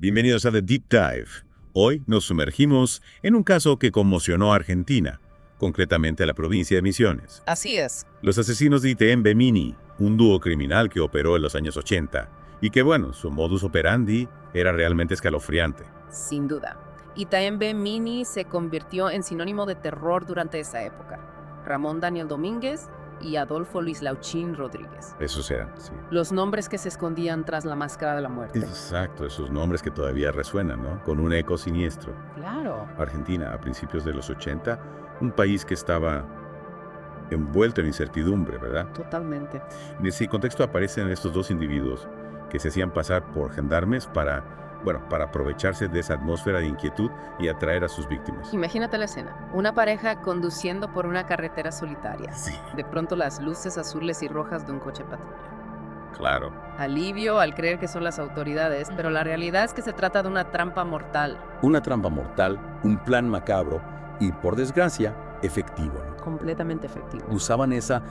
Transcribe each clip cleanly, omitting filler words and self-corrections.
Bienvenidos a The Deep Dive. Hoy nos sumergimos en un caso que conmocionó a Argentina, concretamente a la provincia de Misiones. Así es. Los asesinos de ITM Bemini, un dúo criminal que operó en los años 80 y que, su modus operandi era realmente escalofriante. Sin duda. Itaim Bemini se convirtió en sinónimo de terror durante esa época. Ramón Daniel Domínguez y Adolfo Luis Lauchín Rodríguez. Esos eran, sí. Los nombres que se escondían tras la máscara de la muerte. Exacto, esos nombres que todavía resuenan, ¿no? Con un eco siniestro. Claro. Argentina, a principios de los 80, un país que estaba envuelto en incertidumbre, ¿verdad? Totalmente. En ese contexto aparecen estos dos individuos que se hacían pasar por gendarmes para aprovecharse de esa atmósfera de inquietud y atraer a sus víctimas. Imagínate la escena. Una pareja conduciendo por una carretera solitaria. Sí, De pronto las luces azules y rojas de un coche patrulla. claro. Alivio al creer que son las autoridades, pero la realidad es que se trata de una trampa mortal. Una trampa mortal, un plan macabro y, por desgracia, efectivo, ¿no? Completamente efectivo. Usaban esa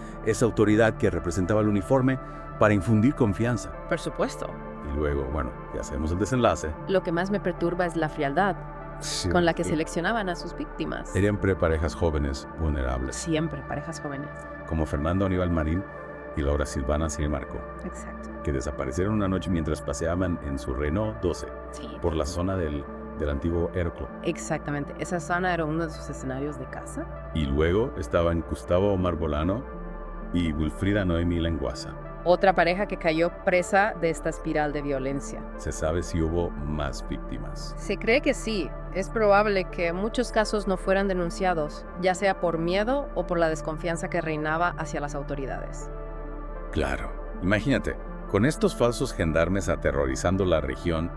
autoridad que representaba el uniforme para infundir confianza. Por supuesto. Y luego, ya sabemos el desenlace. Lo que más me perturba es la frialdad con la que seleccionaban a sus víctimas. Siempre parejas jóvenes vulnerables, Siempre parejas jóvenes. como Fernando Aníbal Marín y Laura Silvana Marco, Exacto. que desaparecieron una noche mientras paseaban en su Renault 12 Sí. por la zona del antiguo Aeroclub. Exactamente. Esa zona era uno de sus escenarios de caza. Y luego estaban Gustavo Omar Bolano y Wilfrida Noemi Lenguaza. Otra pareja que cayó presa de esta espiral de violencia. ¿Se sabe si hubo más víctimas? Se cree que sí. Es probable que muchos casos no fueran denunciados, ya sea por miedo o por la desconfianza que reinaba hacia las autoridades. Claro. Imagínate, con estos falsos gendarmes aterrorizando la región,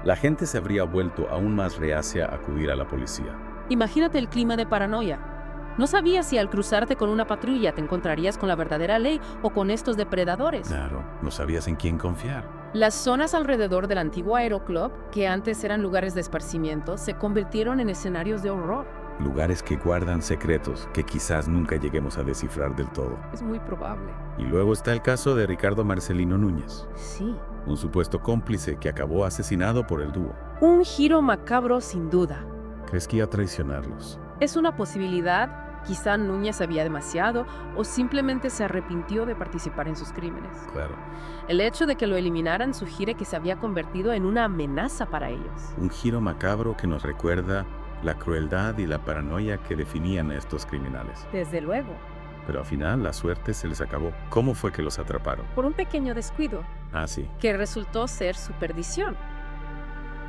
la gente se habría vuelto aún más reacia a acudir a la policía. Imagínate el clima de paranoia. No sabías si al cruzarte con una patrulla te encontrarías con la verdadera ley o con estos depredadores. Claro, no sabías en quién confiar. Las zonas alrededor del antiguo Aeroclub, que antes eran lugares de esparcimiento, se convirtieron en escenarios de horror. Lugares que guardan secretos que quizás nunca lleguemos a descifrar del todo. Es muy probable. Y luego está el caso de Ricardo Marcelino Núñez, Sí. un supuesto cómplice que acabó asesinado por el dúo. Un giro macabro sin duda. ¿Crees que iba a traicionarlos? Es una posibilidad. Quizá Núñez sabía demasiado o simplemente se arrepintió de participar en sus crímenes. Claro. El hecho de que lo eliminaran sugiere que se había convertido en una amenaza para ellos. Un giro macabro que nos recuerda la crueldad y la paranoia que definían a estos criminales. Desde luego. Pero al final la suerte se les acabó. ¿Cómo fue que los atraparon? Por un pequeño descuido, Ah, sí. que resultó ser su perdición.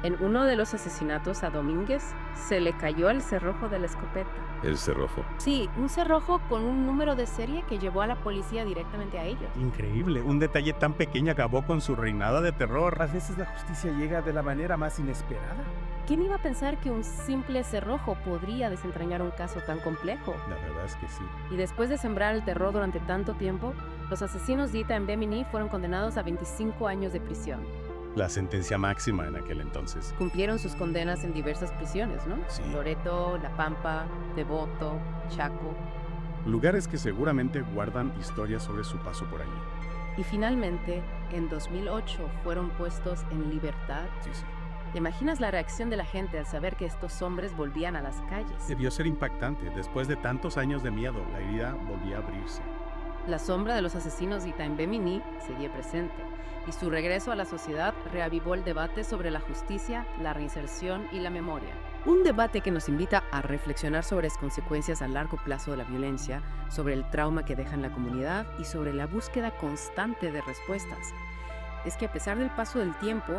En uno de los asesinatos a Domínguez se le cayó el cerrojo de la escopeta. El cerrojo. Sí, un cerrojo con un número de serie que llevó a la policía directamente a ellos. Increíble, un detalle tan pequeño acabó con su reinado de terror. A veces la justicia llega de la manera más inesperada. ¿Quién iba a pensar que un simple cerrojo podría desentrañar un caso tan complejo? La verdad es que sí. Y después de sembrar el terror durante tanto tiempo, los asesinos de Itaim Bemini fueron condenados a 25 años de prisión. La sentencia máxima en aquel entonces. Cumplieron sus condenas en diversas prisiones, ¿no? Sí. Loreto, La Pampa, Devoto, Chaco. Lugares que seguramente guardan historias sobre su paso por allí. Y finalmente, en 2008 fueron puestos en libertad. Sí. ¿Te imaginas la reacción de la gente al saber que estos hombres volvían a las calles? Debió ser impactante. Después de tantos años de miedo, la herida volvía a abrirse. La sombra de los asesinos de Itaim Bemini seguía presente, y su regreso a la sociedad reavivó el debate sobre la justicia, la reinserción y la memoria. Un debate que nos invita a reflexionar sobre las consecuencias a largo plazo de la violencia, sobre el trauma que deja en la comunidad y sobre la búsqueda constante de respuestas. Es que a pesar del paso del tiempo,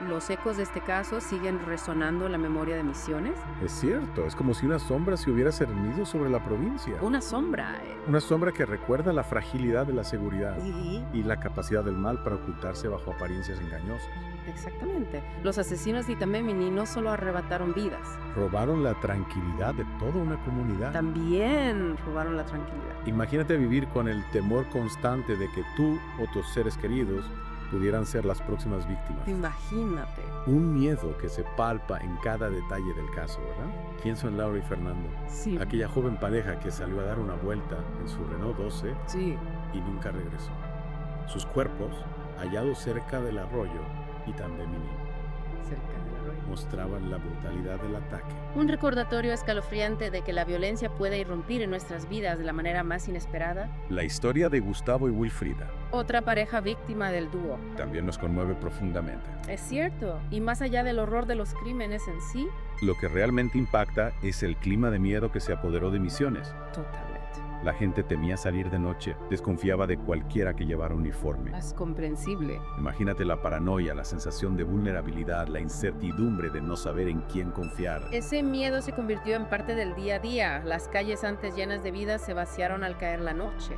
los ecos de este caso siguen resonando en la memoria de Misiones. Es cierto, es como si una sombra se hubiera cernido sobre la provincia. Una sombra. Una sombra que recuerda la fragilidad de la seguridad Sí, y la capacidad del mal para ocultarse bajo apariencias engañosas. exactamente. Los asesinos de Itaim Bemini no solo arrebataron vidas, Robaron la tranquilidad de toda una comunidad. también robaron la tranquilidad. Imagínate vivir con el temor constante de que tú o tus seres queridos pudieran ser las próximas víctimas. Imagínate. Un miedo que se palpa en cada detalle del caso, ¿verdad? Pienso en Laura y Fernando, Sí, aquella joven pareja que salió a dar una vuelta en su Renault 12 sí. y nunca regresó. Sus cuerpos hallados cerca del arroyo Itaim Bemini. cerca del arroyo. Mostraban la brutalidad del ataque. Un recordatorio escalofriante de que la violencia puede irrumpir en nuestras vidas de la manera más inesperada. La historia de Gustavo y Wilfrida Otra pareja víctima del dúo. también nos conmueve profundamente. Es cierto, y más allá del horror de los crímenes en sí, Lo que realmente impacta es el clima de miedo que se apoderó de Misiones. totalmente. La gente temía salir de noche, desconfiaba de cualquiera que llevara uniforme. Es comprensible. Imagínate la paranoia, la sensación de vulnerabilidad, la incertidumbre de no saber en quién confiar. Ese miedo se convirtió en parte del día a día. Las calles antes llenas de vida se vaciaron al caer la noche.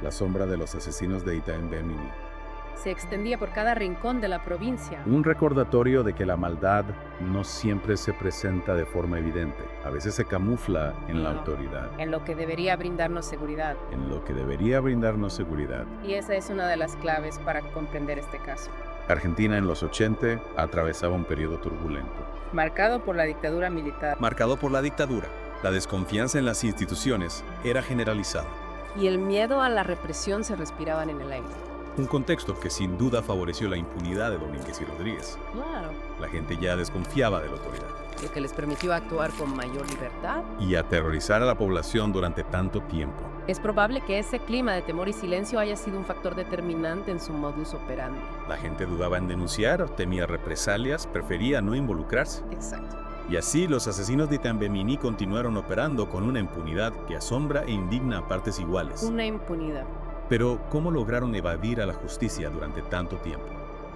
La sombra de los asesinos de Ita-Mbemini. Se extendía por cada rincón de la provincia. Un recordatorio de que la maldad no siempre se presenta de forma evidente. A veces se camufla en la No. autoridad, En lo que debería brindarnos seguridad. en lo que debería brindarnos seguridad. Y esa es una de las claves para comprender este caso. Argentina en los 80 atravesaba un periodo turbulento. Marcado por la dictadura militar. Marcado por la dictadura, la desconfianza en las instituciones era generalizada. Y el miedo a la represión se respiraban en el aire. Un contexto que sin duda favoreció la impunidad de Domínguez y Rodríguez. Claro. La gente ya desconfiaba de la autoridad. Lo que les permitió actuar con mayor libertad. Y aterrorizar a la población durante tanto tiempo. Es probable que ese clima de temor y silencio haya sido un factor determinante en su modus operandi. La gente dudaba en denunciar, temía represalias, prefería no involucrarse. Exacto. Y así los asesinos de Itambemini continuaron operando con una impunidad que asombra e indigna a partes iguales. Una impunidad. Pero, ¿cómo lograron evadir a la justicia durante tanto tiempo?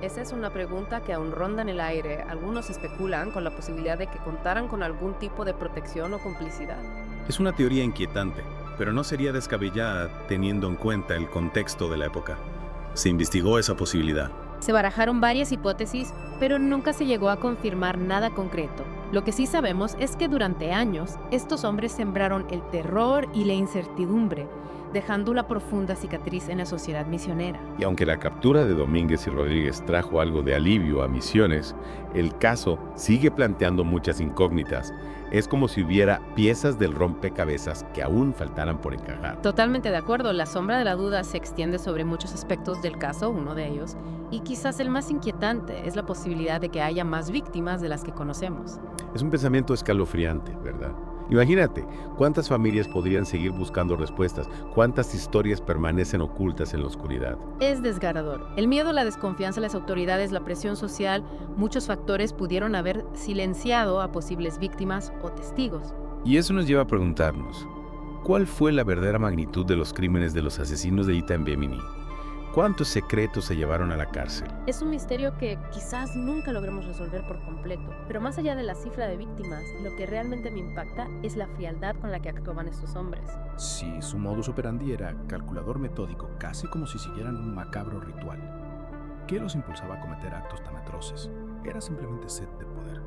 Esa es una pregunta que aún ronda en el aire. Algunos especulan con la posibilidad de que contaran con algún tipo de protección o complicidad. Es una teoría inquietante, pero no sería descabellada teniendo en cuenta el contexto de la época. Se investigó esa posibilidad. Se barajaron varias hipótesis, pero nunca se llegó a confirmar nada concreto. Lo que sí sabemos es que durante años, estos hombres sembraron el terror y la incertidumbre, dejando una profunda cicatriz en la sociedad misionera. Y aunque la captura de Domínguez y Rodríguez trajo algo de alivio a Misiones, el caso sigue planteando muchas incógnitas. Es como si hubiera piezas del rompecabezas que aún faltaran por encajar. Totalmente de acuerdo, la sombra de la duda se extiende sobre muchos aspectos del caso, uno de ellos, y quizás el más inquietante es la posibilidad de que haya más víctimas de las que conocemos. Es un pensamiento escalofriante, ¿verdad? Imagínate, ¿cuántas familias podrían seguir buscando respuestas? ¿Cuántas historias permanecen ocultas en la oscuridad? Es desgarrador. El miedo, la desconfianza en las autoridades, la presión social, muchos factores pudieron haber silenciado a posibles víctimas o testigos. Y eso nos lleva a preguntarnos, ¿cuál fue la verdadera magnitud de los crímenes de los asesinos de Ita-Mbemini? ¿Cuántos secretos se llevaron a la cárcel? Es un misterio que quizás nunca logremos resolver por completo, pero más allá de la cifra de víctimas, lo que realmente me impacta es la frialdad con la que actuaban estos hombres. Sí, su modus operandi era calculador metódico, casi como si siguieran un macabro ritual. ¿Qué los impulsaba a cometer actos tan atroces? Era simplemente sed de poder,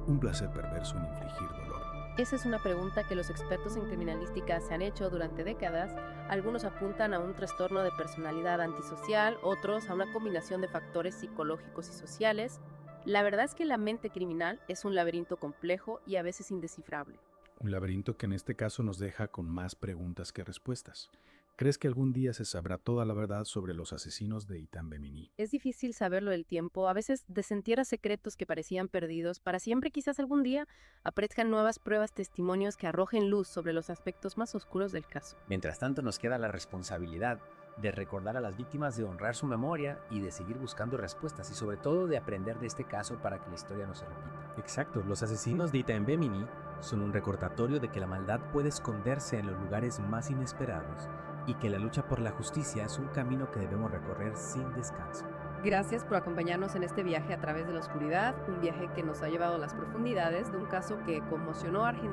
un placer perverso en infligir dolor. Esa es una pregunta que los expertos en criminalística se han hecho durante décadas. Algunos apuntan a un trastorno de personalidad antisocial, otros a una combinación de factores psicológicos y sociales. La verdad es que la mente criminal es un laberinto complejo y a veces indescifrable. Un laberinto que en este caso nos deja con más preguntas que respuestas. ¿Crees que algún día se sabrá toda la verdad sobre los asesinos de Ita-Mbemini? Es difícil saberlo del tiempo, a veces desentierra secretos que parecían perdidos. Para siempre, quizás algún día aparezcan nuevas pruebas, testimonios que arrojen luz sobre los aspectos más oscuros del caso. Mientras tanto, nos queda la responsabilidad de recordar a las víctimas, de honrar su memoria y de seguir buscando respuestas y sobre todo de aprender de este caso para que la historia no se repita. Exacto, los asesinos de Ita-Mbemini son un recordatorio de que la maldad puede esconderse en los lugares más inesperados y que la lucha por la justicia es un camino que debemos recorrer sin descanso. Gracias por acompañarnos en este viaje a través de la oscuridad, un viaje que nos ha llevado a las profundidades de un caso que conmocionó a Argentina